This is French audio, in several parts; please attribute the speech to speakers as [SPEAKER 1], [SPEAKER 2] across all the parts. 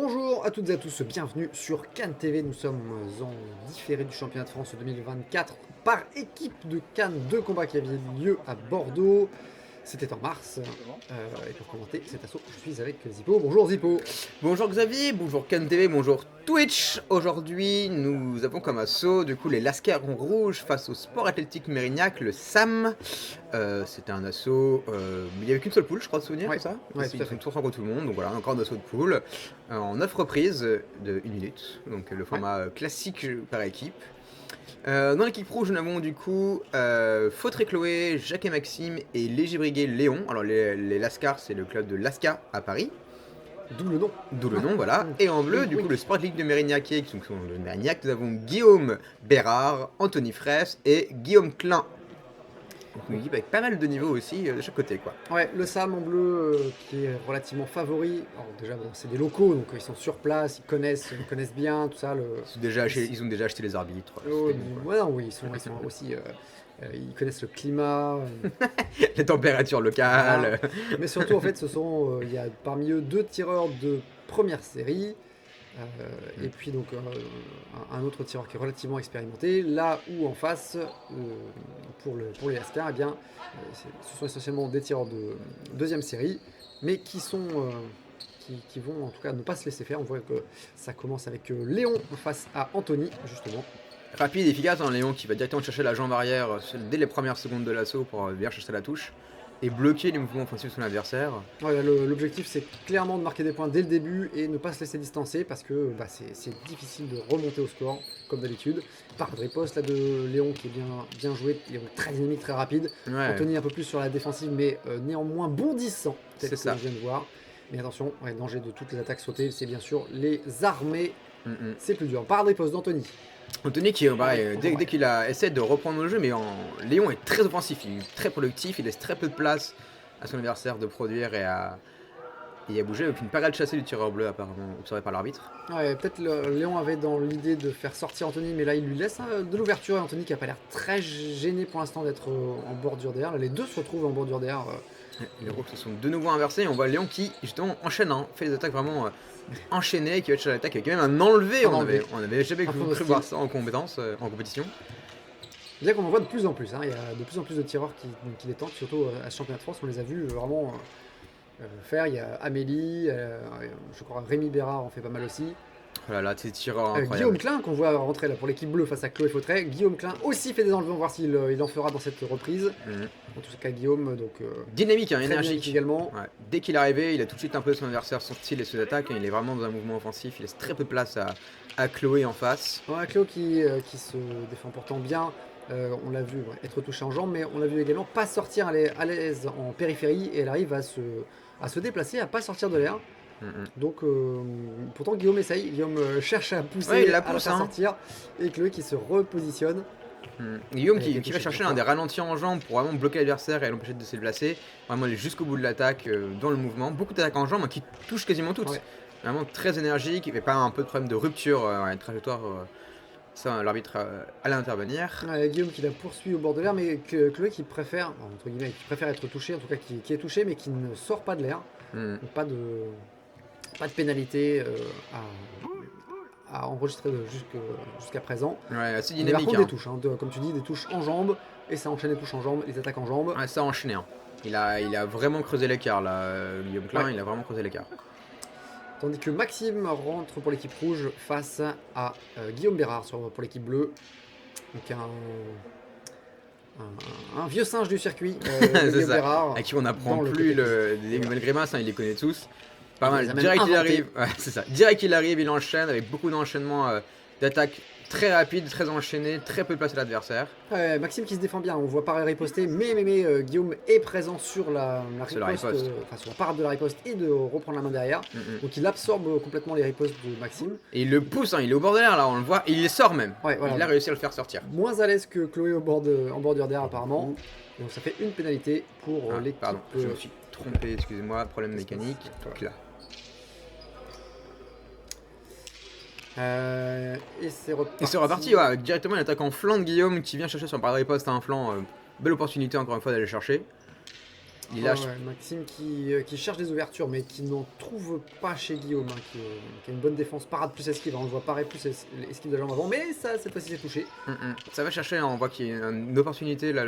[SPEAKER 1] Bonjour à toutes et à tous, bienvenue sur Cannes TV. Nous sommes en différé du championnat de France 2024 par équipe de Cannes, deux combats qui avaient lieu à Bordeaux. C'était en mars. Et pour commenter cet assaut, je suis avec Zippo. Bonjour Zippo.
[SPEAKER 2] Bonjour Xavier, bonjour Can TV, bonjour Twitch. Aujourd'hui, nous avons comme assaut du coup les Lascars en rouge face au Sport Athlétique Mérignac, le SAM. C'était un assaut, il n'y avait qu'une seule poule, je crois, de souvenir,
[SPEAKER 1] Ouais,
[SPEAKER 2] c'est ça?
[SPEAKER 1] ouais,
[SPEAKER 2] Ils
[SPEAKER 1] tout à
[SPEAKER 2] sont
[SPEAKER 1] fait.
[SPEAKER 2] tous contre tout le monde, donc voilà, encore un assaut de poule en 9 reprises de 1 minute, donc le format classique par équipe. Dans l'équipe rouge, nous avons du coup Fautré Chloé, Jacques et Maxime et Léger Briguet Léon. Alors les Lascars, c'est le club de Lasca à Paris.
[SPEAKER 1] D'où le nom.
[SPEAKER 2] D'où le nom, voilà. Et en bleu, du coup, le Sport League de Mérignac, qui sont de Mérignac, nous avons Guillaume Bérard, Anthony Fraisse et Guillaume Klein. Donc une équipe avec pas mal de niveaux aussi de chaque côté, quoi.
[SPEAKER 1] Ouais, le SAM en bleu qui est relativement favori. Alors déjà, bon, c'est des locaux, donc ils sont sur place, ils connaissent bien tout ça.
[SPEAKER 2] Ils ont déjà acheté les arbitres.
[SPEAKER 1] Oh,
[SPEAKER 2] C'était bon, quoi.
[SPEAKER 1] ouais, non, oui, ils sont aussi. Ils connaissent le climat.
[SPEAKER 2] Les températures locales.
[SPEAKER 1] Voilà. Mais surtout, en fait, il y a parmi eux deux tireurs de première série. Et puis donc un autre tireur qui est relativement expérimenté. Là où en face, pour les Lascars, eh bien, ce sont essentiellement des tireurs de deuxième série, mais qui vont en tout cas ne pas se laisser faire. On voit que ça commence avec Léon face à Anthony, justement.
[SPEAKER 2] Rapide et efficace, hein, Léon qui va directement chercher la jambe arrière dès les premières secondes de l'assaut pour bien chercher la touche et bloquer les mouvements offensifs de son adversaire.
[SPEAKER 1] Ouais, l'objectif, c'est clairement de marquer des points dès le début et ne pas se laisser distancer parce que c'est difficile de remonter au score, comme d'habitude. Par de riposte là de Léon qui est bien joué, Léon très dynamique, très rapide.
[SPEAKER 2] Ouais.
[SPEAKER 1] Anthony un peu plus sur la défensive, mais néanmoins bondissant, tel que
[SPEAKER 2] C'est ça.
[SPEAKER 1] je viens de voir. Mais attention, danger de toutes les attaques sautées, c'est bien sûr les armées. C'est plus dur. Par de riposte d'Anthony.
[SPEAKER 2] Anthony qui dès qu'il a essayé de reprendre le jeu, mais Léon est très offensif, il est très productif, il laisse très peu de place à son adversaire de produire et à bouger, avec une parade chassée du tireur bleu apparemment observé par l'arbitre.
[SPEAKER 1] Ouais, peut-être Léon avait dans l'idée de faire sortir Anthony, mais là il lui laisse de l'ouverture. Et Anthony qui a pas l'air très gêné pour l'instant d'être en bordure derrière. Là, les deux se retrouvent en bordure derrière.
[SPEAKER 2] Les rôles se sont de nouveau inversés et on voit Léon qui justement enchaîne, fait des attaques vraiment enchaînées, qui va chercher l'attaque avec même un enlevé.
[SPEAKER 1] Un
[SPEAKER 2] On
[SPEAKER 1] enlevé.
[SPEAKER 2] avait jamais cru voir ça en compétition.
[SPEAKER 1] Bien qu'on en voit de plus en plus. Il y a de plus en plus de tireurs qui les tentent, surtout à ce championnat de France. On les a vus vraiment faire. Il y a Amélie, je crois Rémi Bérard en fait pas mal aussi.
[SPEAKER 2] Voilà, là, ces tireurs incroyables.
[SPEAKER 1] Guillaume Klein qu'on voit rentrer là pour l'équipe bleue face à Chloé Fautré. Guillaume Klein aussi fait des enlevés, on va voir s'il il en fera dans cette reprise. En tout cas Guillaume, donc
[SPEAKER 2] dynamique,
[SPEAKER 1] très
[SPEAKER 2] énergique
[SPEAKER 1] également.
[SPEAKER 2] Ouais. Dès qu'il est arrivé, il a tout de suite un peu son adversaire, son style et ses attaques. Il est vraiment dans un mouvement offensif, il laisse très peu de place à Chloé en face.
[SPEAKER 1] Ouais, Chloé qui se défend pourtant bien. On l'a vu être touché en jambe, mais on l'a vu également pas sortir à l'aise en périphérie et elle arrive à se déplacer, à pas sortir de l'air. Donc pourtant Guillaume essaye, Guillaume cherche à pousser,
[SPEAKER 2] Ouais, il la
[SPEAKER 1] à la
[SPEAKER 2] pousse,
[SPEAKER 1] faire sortir, et Chloé qui se repositionne.
[SPEAKER 2] Guillaume
[SPEAKER 1] Avec
[SPEAKER 2] qui
[SPEAKER 1] des
[SPEAKER 2] va
[SPEAKER 1] touches
[SPEAKER 2] chercher
[SPEAKER 1] très
[SPEAKER 2] des ralentis en jambes pour vraiment bloquer l'adversaire et l'empêcher de se déplacer. Vraiment aller jusqu'au bout de l'attaque dans le mouvement. Beaucoup d'attaques en jambes qui touchent quasiment toutes.
[SPEAKER 1] Ouais.
[SPEAKER 2] Vraiment très énergique, il n'y avait pas un peu de problème de rupture à une trajectoire. Ça, l'arbitre allait intervenir.
[SPEAKER 1] Guillaume qui la poursuit au bord de l'air, mais Chloé qui préfère, entre guillemets, qui préfère être touché, en tout cas qui est touché, mais qui ne sort pas de l'air. Donc pas de pénalité à enregistrer jusqu'à présent.
[SPEAKER 2] Ouais, assez
[SPEAKER 1] Mais par
[SPEAKER 2] dynamique.
[SPEAKER 1] contre des touches, comme tu dis, des touches en jambes, et ça enchaîne les touches en jambes, les attaques en jambes.
[SPEAKER 2] Ouais, ça a enchaîné. Il a vraiment creusé l'écart là, Guillaume Klein, il a vraiment creusé l'écart.
[SPEAKER 1] Tandis que Maxime rentre pour l'équipe rouge face à Guillaume Bérard pour l'équipe bleue. Donc un vieux singe du circuit, Guillaume Bérard.
[SPEAKER 2] À qui on n'apprend plus des nouvelles grimaces, il les connaît tous. Pas mal.
[SPEAKER 1] Direct
[SPEAKER 2] il arrive, c'est ça. Direct il arrive, il enchaîne avec beaucoup d'enchaînements d'attaques très rapides, très enchaînées, très peu de place à l'adversaire.
[SPEAKER 1] Maxime qui se défend bien, on voit pas riposter, mais Guillaume est présent sur la riposte, sur la parade de la riposte et de reprendre la main derrière. Donc il absorbe complètement les ripostes de Maxime.
[SPEAKER 2] Et il le pousse, il est au bord de l'air là, on le voit, et il les sort même.
[SPEAKER 1] Ouais, voilà.
[SPEAKER 2] Il a réussi à le faire sortir.
[SPEAKER 1] Moins à l'aise que Chloé en bordure d'air apparemment. Donc ça fait une pénalité pour l'équipe.
[SPEAKER 2] Pardon, je me suis trompé, excusez-moi, problème mécanique. Donc là.
[SPEAKER 1] Et c'est reparti.
[SPEAKER 2] Et c'est reparti, avec directement une attaque en flanc de Guillaume qui vient chercher sur le parade de riposte à un flanc. Belle opportunité encore une fois d'aller chercher. Il
[SPEAKER 1] Ouais,
[SPEAKER 2] lâche.
[SPEAKER 1] ouais, Maxime qui cherche des ouvertures, mais qui n'en trouve pas chez Guillaume, hein, qui a une bonne défense, parade plus esquive, hein, on le voit pareil plus esquive de la jambe avant, mais ça, cette fois-ci, c'est touché.
[SPEAKER 2] Ça va chercher, hein, on voit qu'il y a une opportunité là.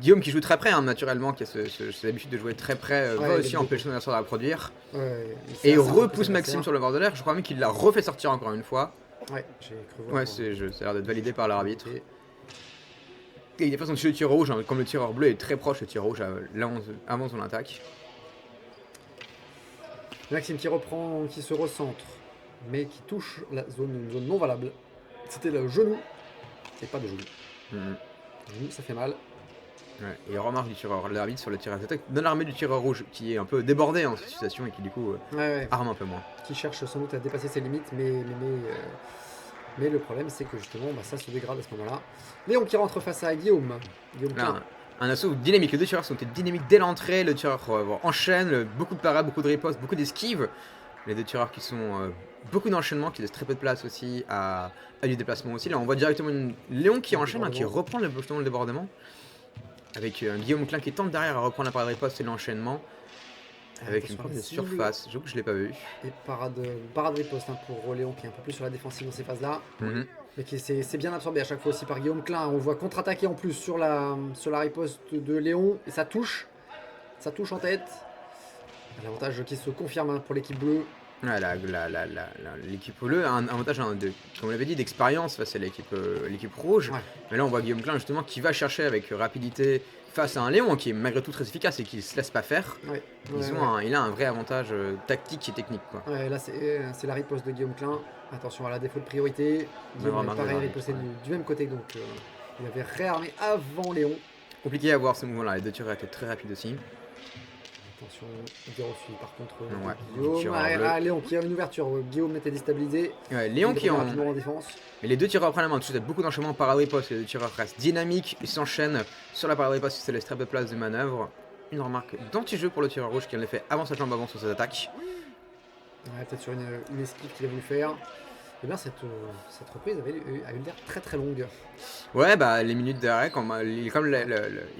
[SPEAKER 2] Guillaume qui joue très près, hein, naturellement, qui a cette habitude de jouer très près, va
[SPEAKER 1] Ouais,
[SPEAKER 2] aussi empêcher son adversaire de la produire.
[SPEAKER 1] Ouais,
[SPEAKER 2] Et il
[SPEAKER 1] ça repousse
[SPEAKER 2] repousse Maxime
[SPEAKER 1] l'adversaire.
[SPEAKER 2] sur le bord de l'air. Je crois même qu'il l'a refait sortir encore une fois.
[SPEAKER 1] Ouais, j'ai cru voir.
[SPEAKER 2] Ouais, ça a l'air d'être validé par l'arbitre.
[SPEAKER 1] Ok.
[SPEAKER 2] Et il y a façon de tuer le tireur rouge, hein, comme le tireur bleu est très proche, le tireur rouge avant son attaque.
[SPEAKER 1] Maxime qui reprend, qui se recentre, mais qui touche une zone non valable. C'était le genou, et pas de genou.
[SPEAKER 2] Mhm.
[SPEAKER 1] Genou, ça fait mal.
[SPEAKER 2] Ouais, et remarque du tireur, l'arbitre sur le tireur d'attaque de l'armée du tireur rouge, qui est un peu débordé en cette situation et qui du coup
[SPEAKER 1] Ouais,
[SPEAKER 2] arme un peu moins.
[SPEAKER 1] qui cherche sans doute à dépasser ses limites, mais le problème c'est que justement ça se dégrade à ce moment-là. Léon qui rentre face à Guillaume. Guillaume
[SPEAKER 2] Là,
[SPEAKER 1] Klein.
[SPEAKER 2] un assaut dynamique. Les deux tireurs sont dynamiques dès l'entrée. Le tireur enchaîne, beaucoup de parades, beaucoup de ripostes, beaucoup d'esquives. Les deux tireurs qui sont beaucoup d'enchaînements, qui laissent très peu de place aussi à du déplacement aussi. Là, on voit directement Léon qui enchaîne, hein, qui reprend justement le débordement. Avec un Guillaume Klein qui tente derrière à reprendre la parade de riposte et l'enchaînement. Avec une
[SPEAKER 1] Attention,
[SPEAKER 2] porte de
[SPEAKER 1] la cible.
[SPEAKER 2] surface. J'avoue que je l'ai pas vu.
[SPEAKER 1] Et parade riposte, hein, pour Léon qui est un peu plus sur la défensive dans ces phases-là.
[SPEAKER 2] Mhm.
[SPEAKER 1] Mais qui c'est bien absorbé à chaque fois aussi par Guillaume Klein. On voit contre-attaquer en plus sur la riposte de Léon. Et ça touche. Ça touche en tête. L'avantage qui se confirme, hein, pour l'équipe bleue.
[SPEAKER 2] Ouais, l'équipe bleue a un avantage, hein, comme on l'avait dit, d'expérience face à l'équipe rouge.
[SPEAKER 1] Ouais.
[SPEAKER 2] Mais là, on voit Guillaume Klein justement qui va chercher avec rapidité face à un Léon qui est malgré tout très efficace et qui se laisse pas faire.
[SPEAKER 1] Ouais.
[SPEAKER 2] Il a un vrai avantage tactique et technique, quoi.
[SPEAKER 1] Ouais, là c'est la riposte de Guillaume Klein. Attention à la défaut de priorité. Guillaume
[SPEAKER 2] remarque
[SPEAKER 1] avait pareil
[SPEAKER 2] de
[SPEAKER 1] riposté
[SPEAKER 2] l'arbitre,
[SPEAKER 1] du même côté, donc il avait réarmé avant Léon.
[SPEAKER 2] Compliqué à voir ce mouvement-là. Les deux tireurs étaient très rapides aussi.
[SPEAKER 1] Attention, zéro suivi par contre
[SPEAKER 2] Ouais,
[SPEAKER 1] de Guillaume.
[SPEAKER 2] tireur bleu.
[SPEAKER 1] Léon qui a une ouverture. Guillaume était déstabilisé.
[SPEAKER 2] Ouais, Léon
[SPEAKER 1] Il
[SPEAKER 2] qui
[SPEAKER 1] revient
[SPEAKER 2] en.
[SPEAKER 1] rapidement en défense.
[SPEAKER 2] Mais les deux tireurs prennent la main. Tout de suite, il y a beaucoup d'enchaînements parade riposte. Les deux tireurs restent dynamiques. Ils s'enchaînent sur la parade riposte. Ça laisse très peu de place de manœuvre. Une remarque d'anti-jeu pour le tireur rouge qui en effet avance sa jambe avant sur ses attaques.
[SPEAKER 1] Ouais, peut-être sur une esquive qu'il a voulu faire. Et bien cette reprise a eu l'air très très longue.
[SPEAKER 2] Ouais, bah les minutes d'arrêt, comme il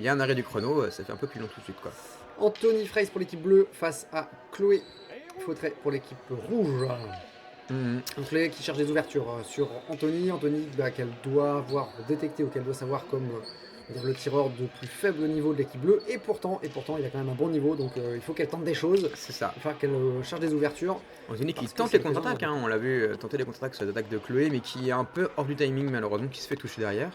[SPEAKER 2] y a un arrêt du chrono, ça fait un peu plus long tout de suite, quoi.
[SPEAKER 1] Anthony Freys pour l'équipe bleue face à Chloé Fautrey pour l'équipe rouge.
[SPEAKER 2] Mhm.
[SPEAKER 1] Donc Chloé qui cherche des ouvertures sur Anthony. Anthony qu'elle doit avoir détecté ou qu'elle doit savoir comme le tireur de plus faible niveau de l'équipe bleue. Et pourtant, il a quand même un bon niveau. Donc il faut qu'elle tente des choses.
[SPEAKER 2] C'est ça.
[SPEAKER 1] Il va falloir qu'elle cherche des ouvertures.
[SPEAKER 2] Anthony qui
[SPEAKER 1] Parce que
[SPEAKER 2] tente
[SPEAKER 1] c'est
[SPEAKER 2] les contre-attaques, hein, on l'a vu tenter les contre-attaques sur l'attaque de Chloé, mais qui est un peu hors du timing malheureusement, qui se fait toucher derrière.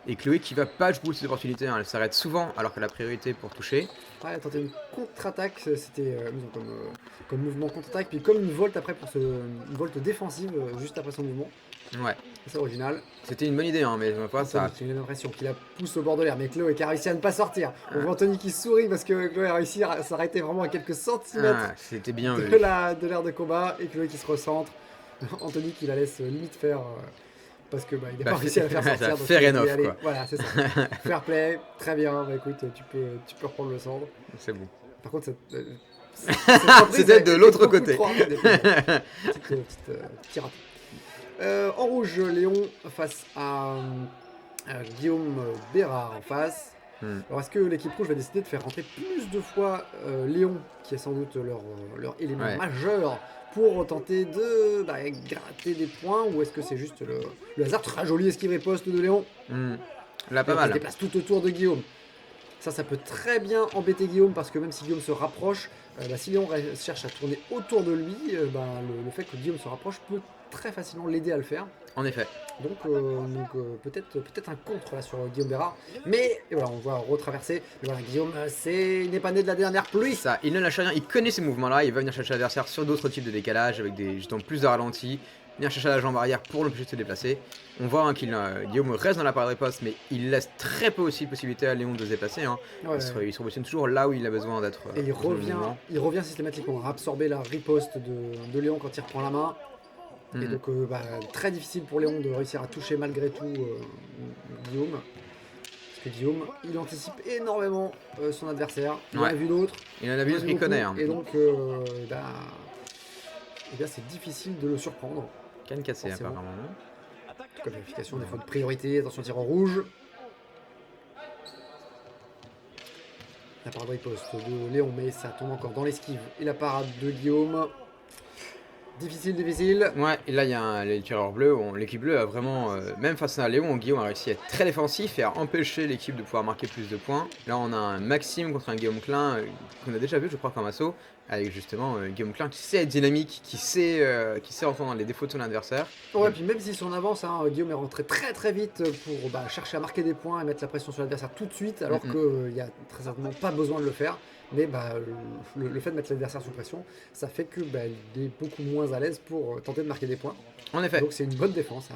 [SPEAKER 2] Et Chloé qui va pas jouer ses opportunités, hein, elle s'arrête souvent alors qu'elle a priorité pour toucher.
[SPEAKER 1] Ouais, elle a tenté une contre-attaque. C'était comme mouvement contre-attaque. Puis comme une volte après une volte défensive juste après son mouvement.
[SPEAKER 2] Ouais,
[SPEAKER 1] C'est original.
[SPEAKER 2] c'était une bonne idée, hein, mais pas ça.
[SPEAKER 1] Anthony qui a eu l'impression qu'il la pousse au bord de l'air, mais Chloé qui a réussi à ne pas sortir. On voit Anthony qui sourit parce que Chloé a réussi à s'arrêter vraiment à quelques centimètres
[SPEAKER 2] C'était bien vu.
[SPEAKER 1] de l'air de combat, et Chloé qui se recentre. Anthony qui la laisse limite faire parce que il n'a pas réussi à la faire sortir. Donc
[SPEAKER 2] fair
[SPEAKER 1] il a dit,
[SPEAKER 2] enough,
[SPEAKER 1] allez,
[SPEAKER 2] quoi.
[SPEAKER 1] voilà, c'est ça. Fair play, très bien. Écoute, tu peux reprendre le centre.
[SPEAKER 2] C'est bon.
[SPEAKER 1] Par contre, cette reprise
[SPEAKER 2] C'était
[SPEAKER 1] a
[SPEAKER 2] de
[SPEAKER 1] été
[SPEAKER 2] l'autre
[SPEAKER 1] beaucoup
[SPEAKER 2] côté.
[SPEAKER 1] trop rapide. Petit raté. En rouge, Léon face à Guillaume Bérard en face. Alors est-ce que l'équipe rouge va décider de faire rentrer plus de fois Léon, qui est sans doute leur élément majeur, pour tenter de gratter des points, ou est-ce que c'est juste le hasard? Très joli esquive riposte de Léon.
[SPEAKER 2] Là, pas
[SPEAKER 1] Il se
[SPEAKER 2] mal.
[SPEAKER 1] déplace tout autour de Guillaume. Ça peut très bien embêter Guillaume, parce que même si Guillaume se rapproche, si Léon cherche à tourner autour de lui, le fait que Guillaume se rapproche peut très facilement l'aider à le faire.
[SPEAKER 2] En effet.
[SPEAKER 1] Donc peut-être un contre là sur Guillaume Bérard. Mais et voilà, on voit retraverser. Mais voilà, Guillaume, il n'est pas né de la dernière pluie.
[SPEAKER 2] Ça, il ne lâche rien, il connaît ces mouvements-là, il va venir chercher l'adversaire sur d'autres types de décalage, avec justement plus de ralenti, venir chercher la jambe arrière pour l'empêcher de se déplacer. On voit Guillaume reste dans la parade riposte, mais il laisse très peu aussi de possibilité à Léon de se déplacer. Hein.
[SPEAKER 1] Ouais.
[SPEAKER 2] Il se positionne toujours là où il a besoin d'être.
[SPEAKER 1] Et il revient systématiquement à absorber la riposte de Léon quand il reprend la main. Et donc très difficile pour Léon de réussir à toucher malgré tout Guillaume. Parce que Guillaume, il anticipe énormément son adversaire. Il en a vu d'autres.
[SPEAKER 2] Il en a vu d'autres qu'il connaît. Hein.
[SPEAKER 1] Et donc c'est difficile de le surprendre.
[SPEAKER 2] Canne cassée apparemment.
[SPEAKER 1] En tout cas, vérification, défaut de priorité, attention tireur rouge. La parade riposte de Léon, mais ça tombe encore dans l'esquive. Et la parade de Guillaume. Difficile.
[SPEAKER 2] Ouais, et là il y a les tireurs bleus, l'équipe bleue a vraiment, même face à Léon, Guillaume a réussi à être très défensif et à empêcher l'équipe de pouvoir marquer plus de points. Là on a un Maxime contre un Guillaume Klein, qu'on a déjà vu je crois comme assaut, avec justement Guillaume Klein qui sait être dynamique, qui sait entendre les défauts de son adversaire.
[SPEAKER 1] Ouais, puis même si son avance, hein, Guillaume est rentré très vite pour chercher à marquer des points et mettre la pression sur l'adversaire tout de suite, alors qu'il n'y a très certainement pas besoin de le faire. Mais le fait de mettre l'adversaire sous pression, ça fait que il est beaucoup moins à l'aise pour tenter de marquer des points.
[SPEAKER 2] En effet.
[SPEAKER 1] Donc c'est une bonne défense.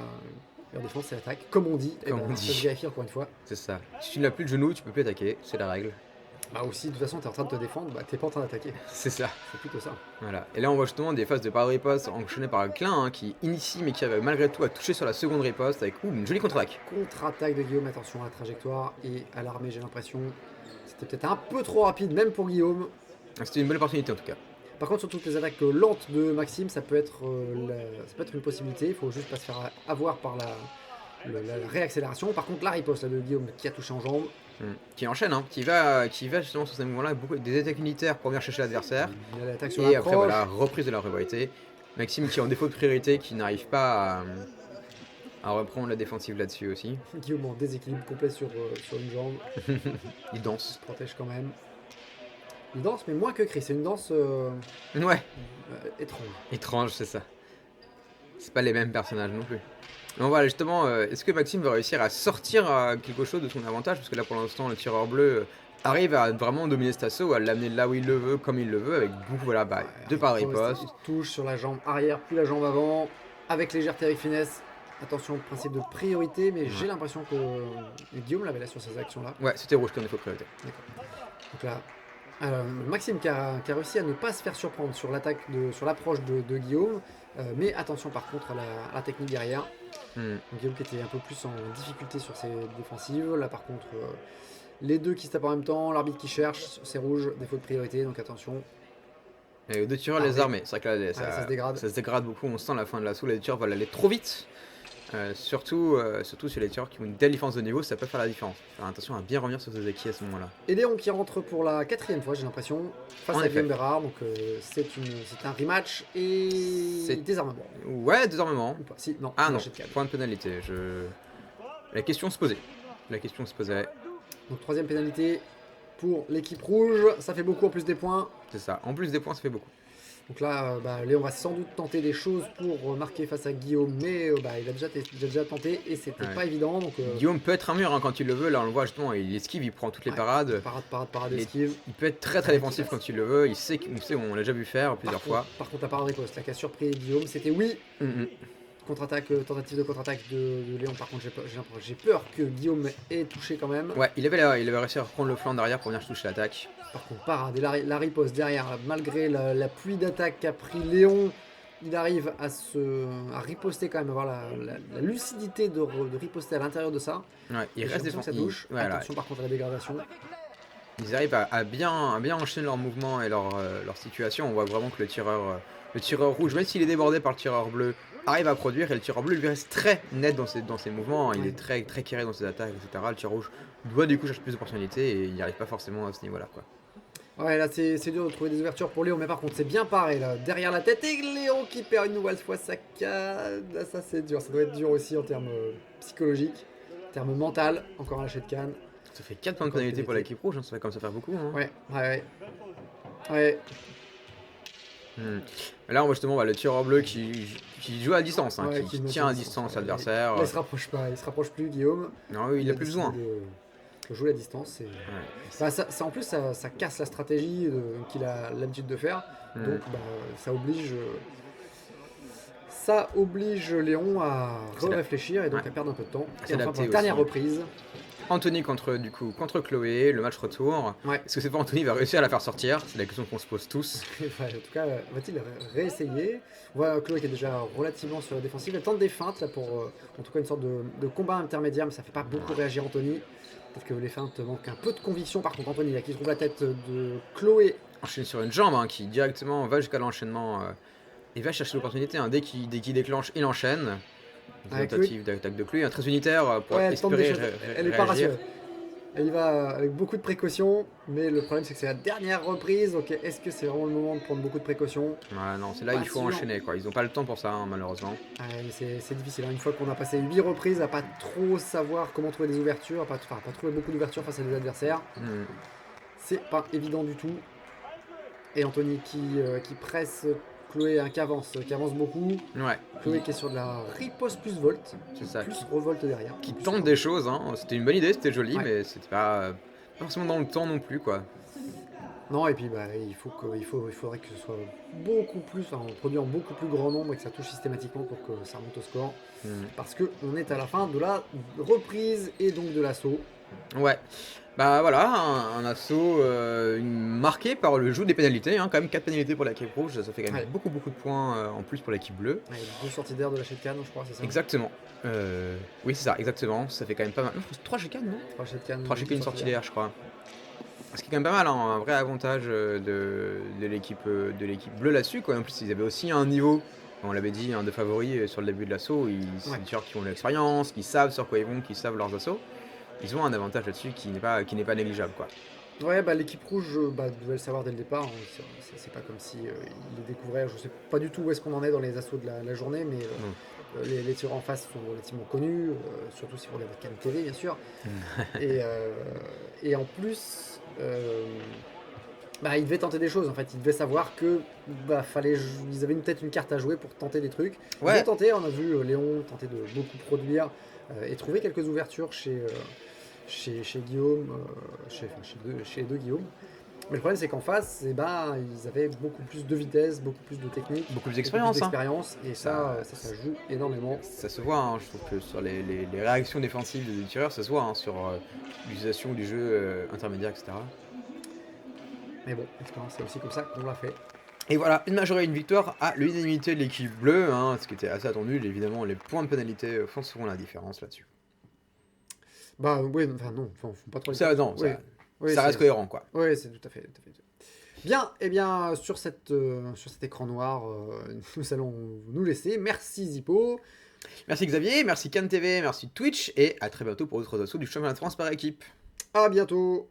[SPEAKER 1] La défense, c'est l'attaque, comme on dit.
[SPEAKER 2] Comme on dit.
[SPEAKER 1] Ça se vérifie encore une fois.
[SPEAKER 2] C'est ça. Si tu n'as plus de genoux, tu peux plus attaquer, c'est la règle.
[SPEAKER 1] Aussi, de toute façon, tu es en train de te défendre, t'es pas en train d'attaquer.
[SPEAKER 2] C'est ça.
[SPEAKER 1] C'est plutôt ça.
[SPEAKER 2] Voilà. Et là, on voit justement des phases de parade riposte enchaînées par Klein, qui initie mais qui avait malgré tout à toucher sur la seconde riposte avec une jolie contre-attaque.
[SPEAKER 1] Contre-attaque de Guillaume, attention à la trajectoire et à l'armée, j'ai l'impression. C'était peut-être un peu trop rapide, même pour Guillaume.
[SPEAKER 2] C'était une bonne opportunité en tout cas.
[SPEAKER 1] Par contre, sur toutes les attaques lentes de Maxime, ça peut être une possibilité. Il faut juste pas se faire avoir par la réaccélération. Par contre, la riposte là, de Guillaume qui a touché en jambe.
[SPEAKER 2] Qui enchaîne, hein, qui va justement sur ces mouvements-là, beaucoup des attaques unitaires pour venir chercher l'adversaire.
[SPEAKER 1] Il y a l'attaque sur
[SPEAKER 2] et
[SPEAKER 1] l'approche.
[SPEAKER 2] après, voilà, reprise de la rivalité. Maxime qui est en défaut de priorité, qui n'arrive pas à reprendre la défensive là-dessus aussi.
[SPEAKER 1] Guillaume en déséquilibre complet sur une jambe.
[SPEAKER 2] Il danse.
[SPEAKER 1] Il se protège quand même. Il danse, mais moins que Chris. C'est une danse
[SPEAKER 2] Ouais.
[SPEAKER 1] étrange.
[SPEAKER 2] Étrange, c'est ça. C'est pas les mêmes personnages non plus. Donc voilà, justement, est-ce que Maxime va réussir à sortir quelque chose de son avantage? Parce que là, pour l'instant, le tireur bleu arrive à vraiment dominer cet assaut, à l'amener là où il le veut, comme il le veut, avec beaucoup, voilà, deux par riposte.
[SPEAKER 1] Touche sur la jambe arrière, puis la jambe avant, avec légèreté, avec finesse. Attention, principe de priorité, mais j'ai l'impression que Guillaume l'avait là sur ces actions-là.
[SPEAKER 2] Ouais, c'était rouge comme défaut de priorité.
[SPEAKER 1] D'accord. Donc là, Maxime qui a réussi à ne pas se faire surprendre sur l'attaque, sur l'approche de Guillaume, mais attention par contre à la technique derrière. Donc Guillaume qui était un peu plus en difficulté sur ses défensives. Là par contre, les deux qui se tapent en même temps, l'arbitre qui cherche, c'est rouge, défaut de priorité, donc attention.
[SPEAKER 2] Et deux tireurs les armées, c'est vrai que là,
[SPEAKER 1] ça se dégrade.
[SPEAKER 2] Ça se dégrade beaucoup, on sent la fin de l'assaut, les tireurs veulent aller trop vite. Surtout sur les tireurs qui ont une telle différence de niveau, ça peut faire la différence. Faire attention à bien revenir sur ses acquis à ce moment-là.
[SPEAKER 1] Et Léon qui rentre pour la 4e fois, j'ai l'impression, face à Guillaume Bérard. Donc c'est un rematch et désarmement.
[SPEAKER 2] Ouais, désarmement.
[SPEAKER 1] Si, non,
[SPEAKER 2] non, point de pénalité. La question se posait.
[SPEAKER 1] Donc 3e pénalité pour l'équipe rouge, ça fait beaucoup en plus des points.
[SPEAKER 2] C'est ça, en plus des points, ça fait beaucoup.
[SPEAKER 1] Donc là, Léon va sans doute tenter des choses pour marquer face à Guillaume, mais il a déjà tenté et c'était pas évident. Donc,
[SPEAKER 2] Guillaume peut être un mur quand il le veut, là on le voit justement, il esquive, il prend toutes les parades.
[SPEAKER 1] Parade, esquive.
[SPEAKER 2] Il peut être très défensif quand il le veut, on sait, on l'a déjà vu faire plusieurs fois.
[SPEAKER 1] Par contre, la parade riposte, là qui a surpris Guillaume, c'était oui. Contre-attaque, tentative de contre-attaque de Léon. Par contre, j'ai peur que Guillaume ait touché quand même.
[SPEAKER 2] Ouais, il avait réussi à reprendre le flanc derrière pour venir toucher l'attaque.
[SPEAKER 1] Par contre, parade et la riposte derrière, malgré la pluie d'attaque qu'a pris Léon, il arrive à riposter quand même, avoir la lucidité de riposter à l'intérieur de ça.
[SPEAKER 2] Ouais, il reste défensif.
[SPEAKER 1] Attention par contre à la dégradation.
[SPEAKER 2] Ils arrivent à bien enchaîner leurs mouvements et leur situation. On voit vraiment que le tireur rouge, même s'il est débordé par le tireur bleu, arrive à produire, et le tireur bleu lui reste très net dans ses mouvements. Il est très carré dans ses attaques, etc. Le tireur rouge doit du coup chercher plus d'opportunités et il n'y arrive pas forcément à ce niveau-là, quoi.
[SPEAKER 1] Ouais, là c'est dur de trouver des ouvertures pour Léon, mais par contre c'est bien pareil là, derrière la tête, et Léon qui perd une nouvelle fois sa canne. Là, ça c'est dur, ça doit être dur aussi en termes psychologiques, en termes mental, encore un lâcher de canne.
[SPEAKER 2] Ça fait 4 points de pénalité pour l'équipe rouge, hein. Ça va comme ça faire beaucoup. Hein.
[SPEAKER 1] Ouais.
[SPEAKER 2] Là on voit justement le tireur bleu qui joue à distance, hein, qui tient à distance l'adversaire.
[SPEAKER 1] Il se rapproche plus Guillaume.
[SPEAKER 2] Non, il a plus besoin.
[SPEAKER 1] De jouer à distance. Ça, en plus ça casse la stratégie qu'il a l'habitude de faire. Donc ça oblige Léon à réfléchir et donc à perdre un peu de temps. Et enfin pour la dernière reprise.
[SPEAKER 2] Anthony contre Chloé, le match retour. Est-ce que c'est pas Anthony qui va réussir à la faire sortir? C'est la question qu'on se pose tous.
[SPEAKER 1] En tout cas, va-t-il réessayer? On voit Chloé qui est déjà relativement sur la défensive. Elle tente des feintes là pour en tout cas une sorte de combat intermédiaire, mais ça fait pas beaucoup réagir Anthony. Peut-être que les feintes manquent un peu de conviction. Par contre, Anthony là qui trouve la tête de Chloé.
[SPEAKER 2] Enchaîné sur une jambe, hein, qui directement va jusqu'à l'enchaînement et va chercher l'opportunité. Dès qu'il déclenche, il enchaîne. Tentative d'attaque de Chloé, très unitaire pour espérer
[SPEAKER 1] elle est pas rassurée. Elle y va avec beaucoup de précautions, mais le problème c'est que c'est la dernière reprise, donc est-ce que c'est vraiment le moment de prendre beaucoup de précautions?
[SPEAKER 2] Ouais, non, c'est là
[SPEAKER 1] Pas
[SPEAKER 2] il faut
[SPEAKER 1] sûr.
[SPEAKER 2] enchaîner quoi. Ils ont pas le temps pour ça, hein, malheureusement.
[SPEAKER 1] Ouais, mais c'est difficile, hein. Une fois qu'on a passé 8 reprises à pas trop savoir comment trouver des ouvertures, à pas trouver beaucoup d'ouvertures face à des adversaires,
[SPEAKER 2] Hmm.
[SPEAKER 1] c'est pas évident du tout. Et Anthony qui presse Chloé, hein, qui avance beaucoup.
[SPEAKER 2] Ouais,
[SPEAKER 1] Chloé qui est sur de la riposte plus volt,
[SPEAKER 2] c'est ça.
[SPEAKER 1] plus revolte derrière.
[SPEAKER 2] Qui
[SPEAKER 1] Plus
[SPEAKER 2] tente des choses, hein. C'était une bonne idée, c'était joli,
[SPEAKER 1] Ouais.
[SPEAKER 2] mais c'était pas forcément dans le temps non plus quoi.
[SPEAKER 1] Non, et puis bah, il faudrait que ce soit beaucoup plus, enfin, on produit en beaucoup plus grand nombre et que ça touche systématiquement pour que ça remonte au score.
[SPEAKER 2] Hmm.
[SPEAKER 1] Parce qu'on est à la fin de la reprise et donc de l'assaut.
[SPEAKER 2] Ouais. Bah voilà, un assaut marqué par le jeu des pénalités, hein, quand même 4 pénalités pour l'équipe rouge, ça fait quand même
[SPEAKER 1] Ouais.
[SPEAKER 2] beaucoup de points en plus pour l'équipe bleue.
[SPEAKER 1] Ouais, 2 sorties d'air de la Shetkan, je crois, c'est ça?
[SPEAKER 2] Exactement. Oui, c'est ça, exactement. Ça fait quand même pas mal. 3 chicanes, non
[SPEAKER 1] 3 Shetkan,
[SPEAKER 2] 3 chicanes, une sortie d'air, je crois. Ce qui est quand même pas mal, hein, un vrai avantage de l'équipe bleue là-dessus, quoi. En plus, ils avaient aussi un niveau, on l'avait dit, un de favoris sur le début de l'assaut. C'est
[SPEAKER 1] Ouais.
[SPEAKER 2] des tireurs qui ont de l'expérience, qui savent sur quoi ils vont, qui savent leurs assauts. Ils ont un avantage là-dessus qui n'est pas négligeable, quoi.
[SPEAKER 1] Ouais, bah, l'équipe rouge bah, devait le savoir dès le départ, hein. C'est pas comme si ils les découvraient. Je sais pas du tout où est-ce qu'on en est dans les assauts de la journée, mais
[SPEAKER 2] Non.
[SPEAKER 1] les tireurs en face sont relativement connus, surtout si vous regardez Cannes TV, bien sûr. Et, euh, et en plus, bah, ils devaient tenter des choses. En fait, ils devaient savoir que bah, ils avaient peut-être une carte à jouer pour tenter des trucs. Ils
[SPEAKER 2] Ouais,
[SPEAKER 1] ont tenté. On a vu Léon tenter de beaucoup produire et trouver quelques ouvertures chez Guillaume, chez les deux Guillaume. Mais le problème, c'est qu'en face, eh ben, ils avaient beaucoup plus de vitesse, beaucoup plus de technique,
[SPEAKER 2] beaucoup plus
[SPEAKER 1] beaucoup plus
[SPEAKER 2] d'expérience, hein.
[SPEAKER 1] d'expérience, et ça joue énormément.
[SPEAKER 2] Ça se voit, hein, je trouve que sur les réactions défensives des tireurs, ça se voit, hein, sur l'utilisation du jeu intermédiaire, etc.
[SPEAKER 1] Mais bon, l'expérience, c'est aussi comme ça qu'on l'a fait.
[SPEAKER 2] Et voilà, une majorité, une victoire à l'unanimité de l'équipe bleue, hein, ce qui était assez attendu. Évidemment, les points de pénalité feront la différence là-dessus.
[SPEAKER 1] Bah oui, enfin non, font pas trop
[SPEAKER 2] Ça, non,
[SPEAKER 1] Oui, oui,
[SPEAKER 2] ça reste cohérent, quoi.
[SPEAKER 1] Oui, c'est tout à fait. Bien, et bien sur cet écran noir, nous allons nous laisser. Merci Zippo.
[SPEAKER 2] Merci Xavier, merci Cannes TV, merci Twitch, et à très bientôt pour d'autres assauts du championnat de France par équipe.
[SPEAKER 1] À bientôt.